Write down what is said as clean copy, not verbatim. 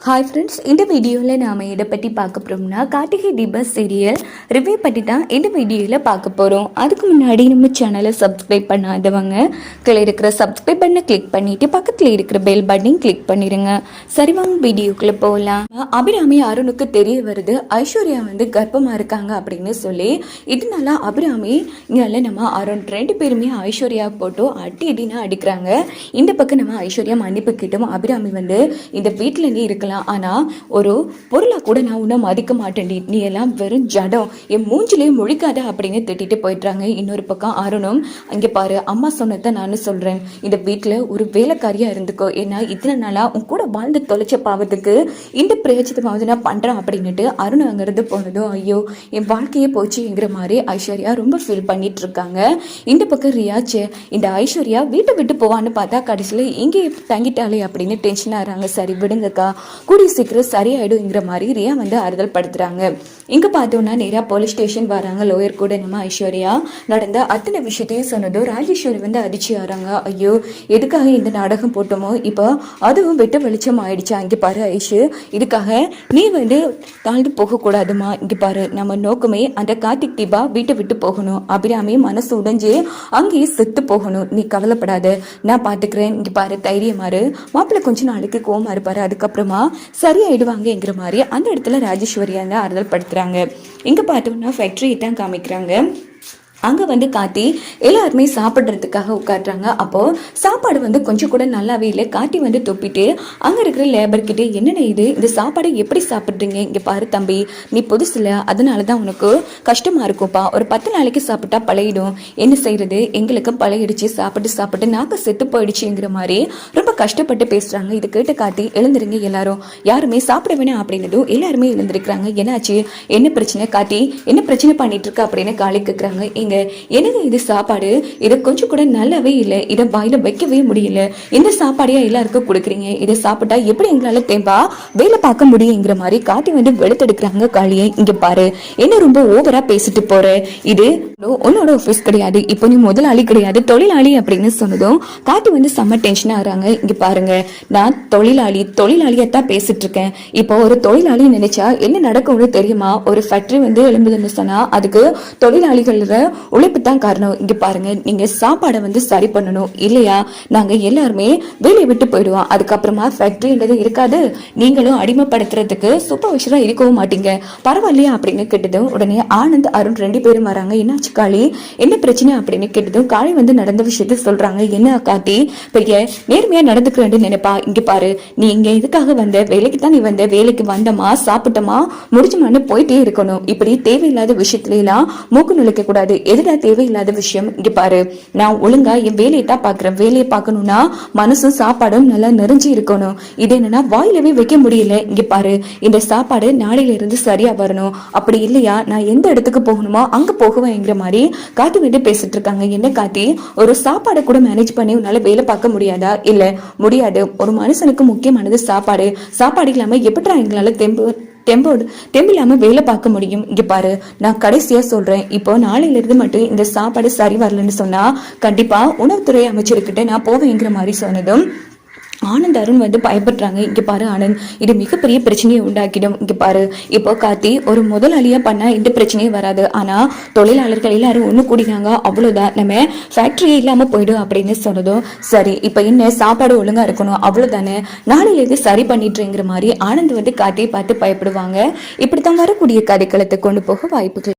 Hi friends, இந்த வீடியோவில் நாம் எதை பற்றி பார்க்க போகிறோம்னா கார்த்திகை தீபம் சீரியல் ரிவ்யூ பற்றி தான் இந்த வீடியோவில் பார்க்க போகிறோம். அதுக்கு முன்னாடி நம்ம சேனலை சப்ஸ்கிரைப் பண்ணாதவங்க கீழே இருக்கிற சப்ஸ்கிரைப் பட்டனை கிளிக் பண்ணிவிட்டு பக்கத்தில் இருக்கிற பெல் பட்டனையும் கிளிக் பண்ணிடுங்க. சரி வாங்க வீடியோக்குள்ளே போகலாம். அபிராமி அருணுக்கு தெரிய வருது ஐஸ்வர்யா கர்ப்பமாக இருக்காங்க அப்படின்னு சொல்லி. இதனால அபிராமி இங்கே நம்ம அருண் ரெண்டு பேருமே ஐஸ்வர்யா போட்டு அடினா அடிக்கிறாங்க. இந்த பக்கம் நம்ம ஐஸ்வர்யா மன்னிப்பு கிட்டும் அபிராமி இந்த வீட்டில் நீ இருக்கலாம், ஆனால் ஒரு பொருளாக கூட நான் உன்னை மதிக்க மாட்டேன்டி, நீ எல்லாம் வெறும் ஜடம், என் மூஞ்சிலேயே முழிக்காத அப்படின்னு திட்டிட்டு போயிடுறாங்க. இன்னொரு பக்கம் அருணும் அங்கே பாரு, அம்மா சொன்னதை நானும் சொல்கிறேன், இந்த வீட்டில் ஒரு வேலைக்காரியாக இருந்துக்கோ, ஏன்னா இத்தனை நாளாக உன் கூட வாழ்ந்து தொலைச்ச பாவத்துக்கு இந்த பிரயோஜனமாவது நான் பண்ணுறேன் அப்படின்னுட்டு அருண் அங்கிருந்து போனதும் ஐயோ என் வாழ்க்கையே போச்சுங்கிற மாதிரி ஐஸ்வர்யா ரொம்ப ஃபீல் பண்ணிட்டு இருக்காங்க. இந்த பக்கம் ரியாச்சு இந்த ஐஸ்வர்யா வீட்டை விட்டு போவான்னு பார்த்தா கடைசியில் இங்கே தங்கிட்டாலே அப்படின்னு டென்ஷன் ஆகிறாங்க. சரி விடுங்கக்கா, கூடிய சீக்கிரம் சரியாயிடுங்கிற மாதிரி ரியா ஆறுதல் படுத்துறாங்க. இங்க பார்த்தோம்னா நேராக போலீஸ் ஸ்டேஷன் வராங்க. லோயர் கூட நம்ம ஐஸ்வர்யா நடந்த அத்தனை விஷயத்தையும் சொன்னதும் ராஜேஸ்வரி அதிர்ச்சி ஆறாங்க. ஐயோ எதுக்காக இந்த நாடகம் போட்டோமோ, இப்போ அதுவும் வெட்ட வெளிச்சம் ஆயிடுச்சா. இங்கே பாரு ஐஷு, இதுக்காக நீ தாழ்ந்து போகக்கூடாதுமா. இங்கே பாரு, நம்ம நோக்கமே அந்த கார்த்திக் தீபா வீட்டை விட்டு போகணும், அபிராமி மனசு உடைஞ்சு அங்கேயே செத்து போகணும். நீ கவலைப்படாத, நான் பார்த்துக்கிறேன். இங்கே பாரு தைரியமாறு, மாப்பிள்ளை கொஞ்ச நாளைக்கு கோவமா இருப்பாரு, அதுக்கப்புறமா சரியாயிடுவாங்கங்கிற மாதிரி அந்த இடத்துல ராஜேஸ்வரியா ஆறுதல் படுத்துறாங்க. இங்க பார்த்தோம்னா ஃபேக்டரியை தான் காமிக்கிறாங்க. அங்கே காட்டி எல்லாருமே சாப்பிட்றதுக்காக உட்காடுறாங்க. அப்போது சாப்பாடு கொஞ்சம் கூட நல்லாவே இல்லை. காட்டி தொப்பிட்டு அங்கே இருக்கிற லேபர்கிட்ட என்னென்ன இது, இந்த சாப்பாடு எப்படி சாப்பிட்றீங்க, இங்கே பாரு தம்பி, நீ புதுசில்ல, அதனால தான் உனக்கு கஷ்டமாக இருக்கும்ப்பா, ஒரு 10 நாளைக்கு சாப்பிட்டா பழகிடும், என்ன செய்கிறது, எங்களுக்கு பழகிடுச்சு, சாப்பிட்டு நாக்கு செத்து போயிடுச்சுங்கிற மாதிரி ரொம்ப கஷ்டப்பட்டு பேசுகிறாங்க. இது கேட்டு காட்டி எழுந்துருங்க எல்லாரும், யாருமே சாப்பிட வேணாம் அப்படின்னதும் எல்லாருமே எழுந்திருக்கிறாங்க. என்னாச்சு, என்ன பிரச்சனை காட்டி, என்ன பிரச்சனை பண்ணிட்டு இருக்க அப்படின்னு காலி கேட்குறாங்க. எனக்கு இது சாப்பாடு, இதை கொஞ்சம் கூட நல்லாவே இல்லை, இதை வாயில வைக்கவே முடியல, இந்த சாப்பாடையா எல்லாருக்கும் கொடுக்குறீங்க, இதை சாப்பிட்டா எப்படி எங்களால தேம்பா வேலை பார்க்க முடியுங்கிற மாதிரி காட்டி வெளுத்தெடுக்கிறாங்க காளியை. இங்க பாரு, என்ன ரொம்ப ஓவரா பேசிட்டு போற, இது உன்னோட ஆஃபீஸ் கிடையாது, இப்போ நீ முதலாளி கிடையாது, தொழிலாளி அப்படின்னு சொன்னதும் காட்டி செம்ம டென்ஷன் ஆகுறாங்க. இங்க பாருங்க, நான் தொழிலாளியத்தான் பேசிட்டு இருக்கேன். இப்போ ஒரு தொழிலாளி நினைச்சா என்ன நடக்கும்னு தெரியுமா, ஒரு ஃபேக்டரி எழும்புதுன்னு சொன்னா அதுக்கு தொழிலாளிகள் உழைப்பு தான் காரணம். இங்க பாருங்க, நீங்க சாப்பாடை சரி பண்ணணும், இல்லையா நாங்க எல்லாருமே வேலையை விட்டு போயிடுவோம், அதுக்கப்புறமா ஃபேக்டரின்றது இருக்காது, நீங்களும் அடிமைப்படுத்துறதுக்கு சூப்பர்வைசரா இருக்கவும் மாட்டீங்க, பரவாயில்லையா அப்படின்னு கேட்டதும் உடனே ஆனந்த் அருண் 2 பேரும் வராங்க. என்னாச்சு காளி, என்ன பிரச்சனை அப்படின்னு கேட்டதும் காளி நடந்த விஷயத்த சொல்றாங்க. என்ன காட்டி பெரிய நேர்மையா நடந்துக்கிறேன்னு நினைப்பா, இங்க பாரு, நீ இங்க இதுக்காக வேலைக்கு தான் நீ வேலைக்கு வந்தமா சாப்பிட்டமா முடிச்சுமான்னு போயிட்டே இருக்கணும், இப்படி தேவையில்லாத விஷயத்துல எல்லாம் மூக்கு நுழைக்க கூடாது, எதுடா தேவையில்லாத விஷயம், இங்க பாரு, நான் ஒழுங்கா என் வேலையை தான் பாக்குறேன், வேலையை பார்க்கணும்னா மனசும் சாப்பாடும் நல்லா நிறைஞ்சு இருக்கணும், இது என்னன்னா வாயிலவே வைக்க முடியல, இங்க பாரு, இந்த சாப்பாடு நாளையில இருந்து சரியா வரணும், அப்படி இல்லையா நான் எந்த இடத்துக்கு போகணுமோ அங்க போகுவேங்கிற மாதிரி காட்டி பேசிட்டு இருக்காங்க. என்ன காட்டி, ஒரு சாப்பாடை கூட மேனேஜ் பண்ணி உன்னால வேலை பார்க்க முடியாதா, இல்ல முடியாது, ஒரு மனுஷனுக்கு முக்கியமானது சாப்பாடு, சாப்பாடு இல்லாம எப்படா எங்களால தெம்பில்லாம வேலை பார்க்க முடியும். இங்க பாரு, நான் கடைசியா சொல்றேன், இப்போ நாளையில இருந்து மட்டும் இந்த சாப்பாடு சரி வரலன்னு சொன்னா கண்டிப்பா உணவுத்துறை அமைச்சர்கிட்ட நான் போவேங்கிற மாதிரி சொன்னதும் ஆனந்த் அருண் பயப்படுறாங்க. இங்க பாரு ஆனந்த், இது மிகப்பெரிய பிரச்சனையை உண்டாக்கிடும், இங்க பாரு, இப்போ காத்தி ஒரு முதலாளியா பண்ணா இந்த பிரச்சனையும் வராது, ஆனா தொழிலாளர்கள் எல்லாரும் ஒண்ணு கூடினாங்க, அவ்வளவுதான், நம்ம ஃபேக்டரியே இல்லாம போயிடும் அப்படின்னு சொன்னதும் சரி, இப்ப என்ன சாப்பாடு ஒழுங்கா இருக்கணும், அவ்வளவுதானே, நாளையில இருந்து சரி பண்ணிட்டுங்கிற மாதிரி ஆனந்த் காட்டியை பார்த்து பயப்படுவாங்க. இப்படித்தான் வரக்கூடிய கதைக்களத்தை கொண்டு போக வாய்ப்புகள்.